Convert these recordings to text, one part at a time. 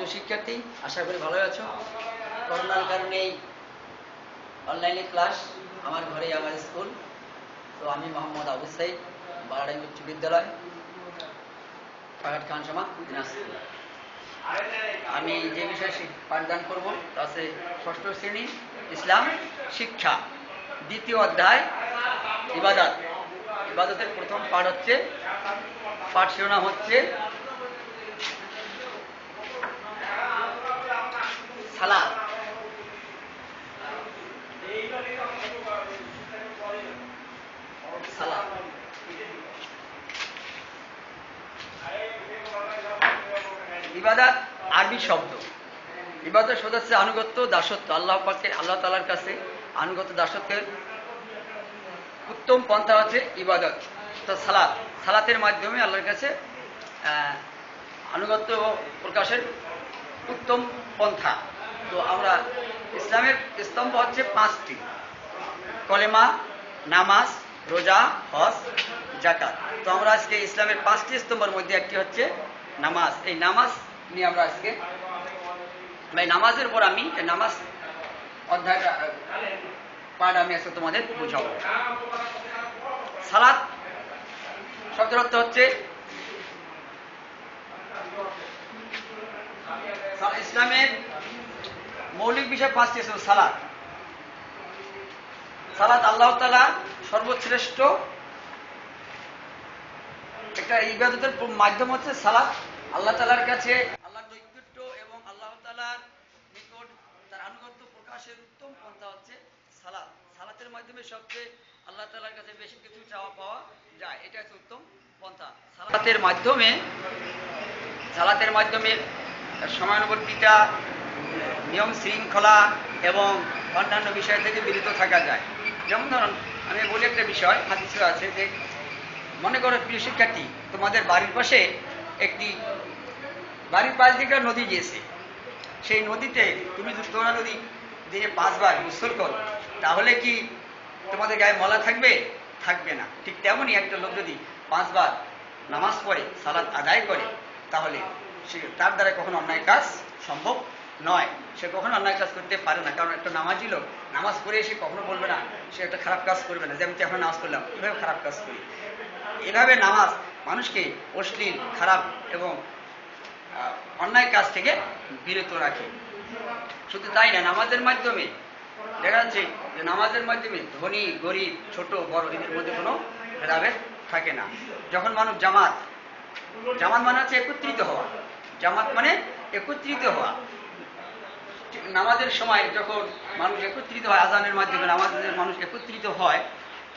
প্রিয় শিক্ষার্থী, আশা করি ভালো আছো। করোনার কারণে অনলাইনে ক্লাস, আমার ঘরে আমার স্কুল। তো আমি মোহাম্মদ আবু সাইদ, বারাডাঙ্গি উচ্চ বিদ্যালয়, ফারাদ খান সামা, দিনাজপুর। আমি যে বিষয়ে পাঠদান করবো তা আছে ষষ্ঠ শ্রেণী ইসলাম শিক্ষা, দ্বিতীয় অধ্যায় ইবাদত। ইবাদতের প্রথম পাঠ হচ্ছে, পাঠ শিরোনাম হচ্ছে সালাত। সালাত ইবাদত আরবি শব্দ। ইবাদত শব্দ হচ্ছে আনুগত্য, দাসত্ব। আল্লাহ পাকের, আল্লাহ তাআলার কাছে আনুগত্য দাসত্বের উত্তম পন্থা হচ্ছে ইবাদত। তো সালাত, সালাতের মাধ্যমে আল্লাহর কাছে আনুগত্য প্রকাশের উত্তম পন্থা। তো আমরা ইসলামের স্তম্ভ হচ্ছে পাঁচটি: কলেমা, নামাজ, রোজা, হজ, যাকাত। তো আমরা আজকে ইসলামের পাঁচটি স্তম্ভের মধ্যে একটি হচ্ছে নামাজ। এই নামাজ নিয়ে আমরা আজকে, নামাজের পর আমি নামাজ অধ্যায়টা পাঠ আমি আজকে তোমাদের বুঝাবো। সালাত শব্দের অর্থ হচ্ছে, ইসলামের মৌলিক বিষয় পাঁচটি আছে। সালাত, সালাত আল্লাহ তাআলা সর্বশ্রেষ্ঠ একটা ইবাদতের মাধ্যম হচ্ছে সালাত। আল্লাহ তাআলার কাছে আল্লাহর নৈকট্য এবং আল্লাহ তাআলার নিকট তার আনুগত্য প্রকাশের উত্তম পন্থা হচ্ছে সালাত। সালাতের মাধ্যমে সবচেয়ে আল্লাহ তাআলার কাছে বেশি কিছু চাওয়া পাওয়া যায়, এটা হচ্ছে উত্তম পন্থা। সালাতের মাধ্যমে সময়ানুবর্তিতা, নিয়ম শৃঙ্খলা এবং অন্যান্য বিষয় থেকে বিরত থাকা যায়। যেমন ধরুন, আমি বলি একটা বিষয়, হাদিসে আছে যে, মনে করো প্রিয় শিক্ষার্থী, তোমাদের বাড়ির পাশে বাড়ির পাশ দিকে নদী গিয়েছে। সেই নদীতে তুমি তোমরা নদী দিনে 5 বার গোসল করো, তাহলে কি তোমাদের গায়ে ময়লা থাকবে? থাকবে না। ঠিক তেমনই একটা লোক যদি 5 বার নামাজ পড়ে, সালাত আদায় করে, তাহলে তার দ্বারা কখনো অন্যায় কাজ সম্ভব নয়। সে কখনো অন্যায় কাজ করতে পারে না। কারণ একটা নামাজি লোক নামাজ পড়ে এসে কখনো বলবে না সে একটা খারাপ কাজ করবে না, যেমন এখন নামাজ করলাম এভাবে খারাপ কাজ করি। এভাবে নামাজ মানুষকে অশ্লীল, খারাপ এবং অন্যায় কাজ থেকে বিরত রাখে। শুধু তাই না, নামাজের মাধ্যমে দেখা যাচ্ছে যে নামাজের মাধ্যমে ধনী গরিব, ছোট বড় এদের মধ্যে কোনো ভেদাভেদ থাকে না। যখন মানুষ জামাত মানে হচ্ছে একত্রিত হওয়া। জামাত মানে একত্রিত হওয়া। নামাজের সময় যখন মানুষ একত্রিত হয়, আজানের মাধ্যমে মানুষ একত্রিত হয়,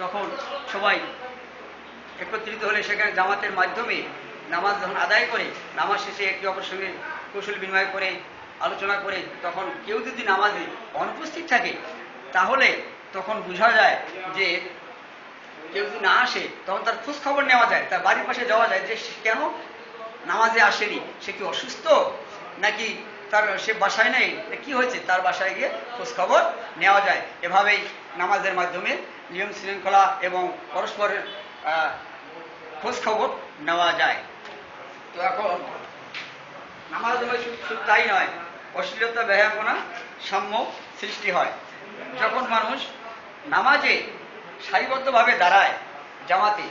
তখন সবাই একত্রিত হলে সেখানে জামাতের মাধ্যমে নামাজ যখন আদায় করে, নামাজ শেষে একে অপরের সঙ্গে কৌশল বিনিময় করে, আলোচনা করে, তখন কেউ যদি নামাজে অনুপস্থিত থাকে, তাহলে তখন বোঝা যায় যে কেউ যদি না আসে, তখন তার খোঁজ খবর নেওয়া যায়, তার বাড়ির পাশে যাওয়া যায় যে কেন নামাজে আসেনি, সে কি অসুস্থ নাকি সে বাসায় নেই, কি হয়েছে, তার বাসায় গিয়ে খোঁজ খবর নেওয়া যায়। এভাবেই নামাজের মাধ্যমে নিয়ম শৃঙ্খলা এবং পরস্পরের খোঁজ খবর নেওয়া যায়। তো এখন নামাজ শুধু তাই নয়, অশ্লীলতা, বেহায়াপনা, সাম্য সৃষ্টি হয়। যখন মানুষ নামাজে সারিবদ্ধভাবে দাঁড়ায় জামাতে,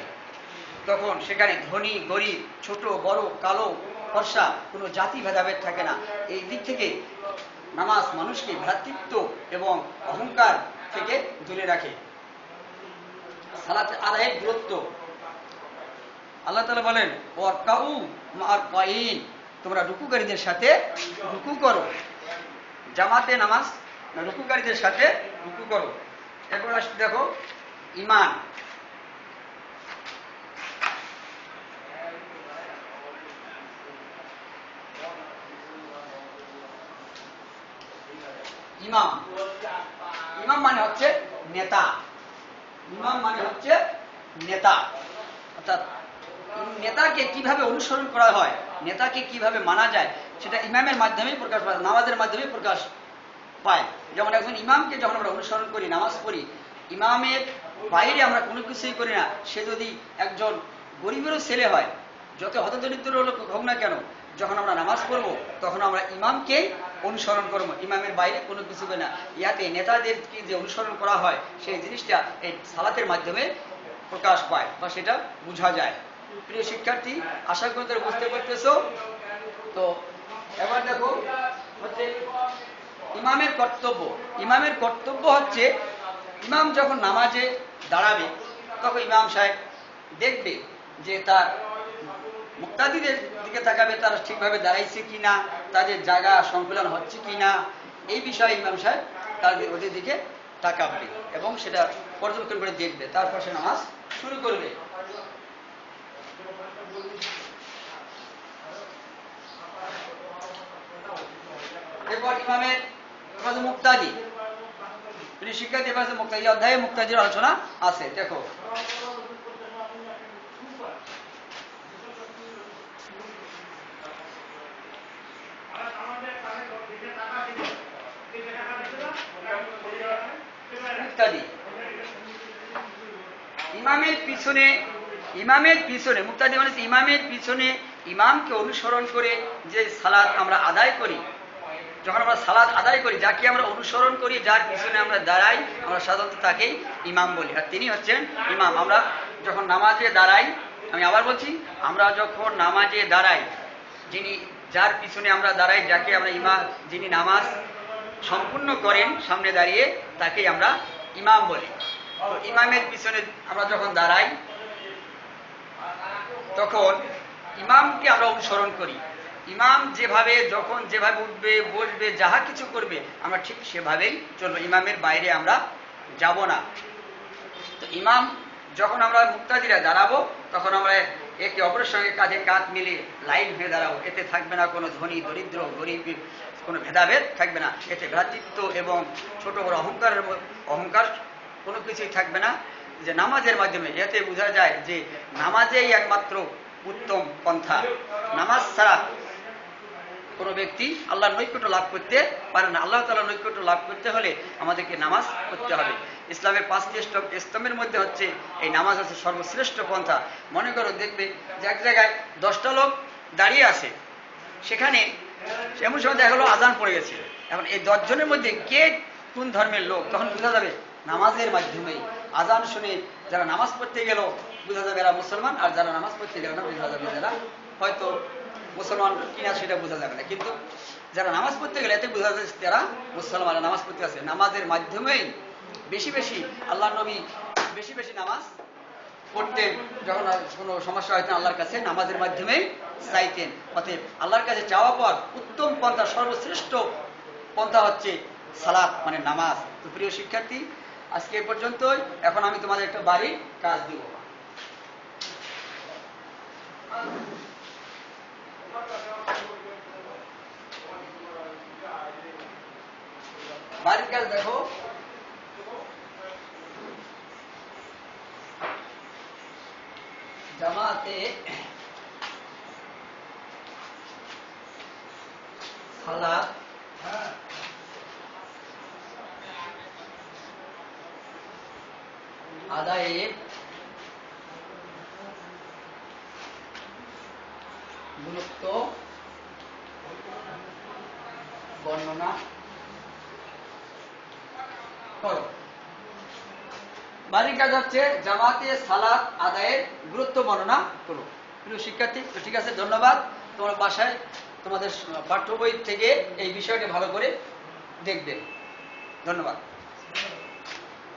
তখন সেখানে ধনী গরিব, ছোট বড়, কালো ফর্সা কোনো জাতি ভেদাভেদ থাকে না। এই দিক থেকে নামাজ মানুষকে ভ্রাতৃত্ব এবং অহংকার থেকে দূরে রাখে। সালাত আদায়ের গুরুত্ব, আল্লাহ তাআলা বলেন, ওয়ারকাউ মা'আর কাঈন, তোমরা রুকুকারীদের সাথে রুকু করো। জামাতে নামাজ রুকুকারীদের সাথে রুকু করো। এরপর আসলে দেখো ঈমান। ইমাম মানে হচ্ছে নেতা। ইমাম মানে হচ্ছে নেতা। অর্থাৎ নেতাকে কিভাবে অনুসরণ করা হয়, নেতাকে কিভাবে মানা যায়, সেটা ইমামের মাধ্যমেই প্রকাশ পায়, নামাজের মাধ্যমেই প্রকাশ পায়। যেমন একজন ইমামকে যখন আমরা অনুসরণ করি, নামাজ পড়ি, ইমামের বাইরে আমরা কোনো কিছুই করি না। সে যদি একজন গরিবেরও ছেলে হয়, যত হতদরিদ্র লোক হোক না কেন, যখন আমরা নামাজ পড়বো তখন আমরা ইমামকে অনুসরণ করবো, ইমামের বাইরে কোনো কিছু না। ইয়াতে নেতাদেরকে যে অনুসরণ করা হয় সেই জিনিসটা এই সালাতের মাধ্যমে প্রকাশ পায় বা সেটা বোঝা যায়। প্রিয় শিক্ষার্থী, আশা করি তোমরা বুঝতে পারতেছো। তো এবার দেখো হচ্ছে ইমামের কর্তব্য। ইমামের কর্তব্য হচ্ছে ইমাম যখন নামাজে দাঁড়াবে তখন ইমাম সাহেব দেখবে যে তার মুক্তাদিদের দিকে তাকাবে, তারা ঠিকভাবে দাঁড়াইছে কিনা, তাদের জায়গা সংকুলন হচ্ছে কিনা, এই বিষয়ে ইমাম সাহেব তাদের ওদের দিকে তাকাবে এবং সেটা পর্যবেক্ষণ করে দেখবে, তারপর সে নামাজ শুরু করবে। এরপর ইমামের মুক্তাদি, শিক্ষার্থী মুক্তাদি অধ্যায়ে মুক্তাদির আলোচনা আছে। দেখো মুক্তাদি ইমামের পিছনে মুক্তাদি মানে ইমামের পিছনে ইমামকে অনুসরণ করে যে সালাত আমরা আদায় করি, যখন আমরা সালাত আদায় করি যাকে আমরা অনুসরণ করি, যার পিছনে আমরা দাঁড়াই, আমরা সাধারণত তাকেই ইমাম বলি, আর তিনি হচ্ছেন ইমাম। আমরা যখন নামাজে দাঁড়াই, আমি আবার বলছি, আমরা যখন নামাজে দাঁড়াই, যার পিছনে আমরা দাঁড়াই, যাকে আমরা ইমাম, যিনি নামাজ সম্পূর্ণ করেন সামনে দাঁড়িয়ে, তাকেই আমরা ইমাম বলি। ইমামের পিছনে আমরা যখন দাঁড়াই তখন ইমামকে আমরা অনুসরণ করি। ইমাম যেভাবে উঠবে, বসবে, যাহা কিছু করবে আমরা ঠিক সেভাবেই চলবো, ইমামের বাইরে আমরা যাব না। তো ইমাম যখন আমরা মুক্তাদিরা দাঁড়াবো তখন আমরা একে অপরের সঙ্গে কাঁধে কাঁধ মিলে লাইন হয়ে দাঁড়াবো। এতে থাকবে না কোনো ধনী দরিদ্র গরিব, কোনো ভেদাভেদ থাকবে না। এতে ভ্রাতৃত্ব এবং ছোট বড় অহংকার কোনো কিছুই থাকবে না। যে নামাজের মাধ্যমে এতে বোঝা যায় যে নামাজেই একমাত্র উত্তম পন্থা। নামাজ ছাড়া কোনো ব্যক্তি আল্লাহর নৈকট্য লাভ করতে পারে না। আল্লাহ তাআলার নৈকট্য লাভ করতে হলে আমাদেরকে নামাজ পড়তে হবে। ইসলামের 5টি স্তম্ভের মধ্যে হচ্ছে এই নামাজ হচ্ছে সর্বশ্রেষ্ঠ পন্থা। মনে করো দেখবে যে এক জায়গায় 10টা লোক দাঁড়িয়ে আছে, সেখানে এমন সময় দেখা গেলো আজান পড়ে গেছে। এখন এই 10 জনের মধ্যে কে কোন ধর্মের লোক তখন বোঝা যাবে নামাজের মাধ্যমেই। আজান শুনে যারা নামাজ পড়তে গেল বোঝা যাবে এরা মুসলমান, আর যারা নামাজ পড়তে গেল না বোঝা যাবে যারা হয়তো মুসলমান কিনা সেটা বোঝা যাবে না, কিন্তু যারা নামাজ পড়তে গেলে এতে বোঝা যাচ্ছে তারা মুসলমান, নামাজ পড়তে আছে। নামাজের মাধ্যমেই বেশি বেশি আল্লাহ নবী বেশি বেশি নামাজ পড়তেন। যখন কোনো সমস্যা হয়তো আল্লাহর কাছে নামাজের মাধ্যমেই চাইতেন। অতএব আল্লাহর কাছে চাওয়া পর উত্তম পন্থা, সর্বশ্রেষ্ঠ পন্থা হচ্ছে সালাত মানে নামাজ। তো প্রিয় শিক্ষার্থী, আজকে এ পর্যন্তই। এখন আমি তোমাদের একটা বাড়ির কাজ দিব। বাড়ির কাজ দেখো, জামাতে সালাত আদায়ের গুরুত্ব বর্ণনা করো। বাড়ির কাজ হচ্ছে জামাতে সালাত আদায়ের গুরুত্ব বর্ণনা করো। প্রিয় শিক্ষার্থী, ঠিক আছে, ধন্যবাদ। তোমার বাসায় তোমাদের পাঠ্য বই থেকে এই বিষয়টা ভালো করে দেখবেন। ধন্যবাদ।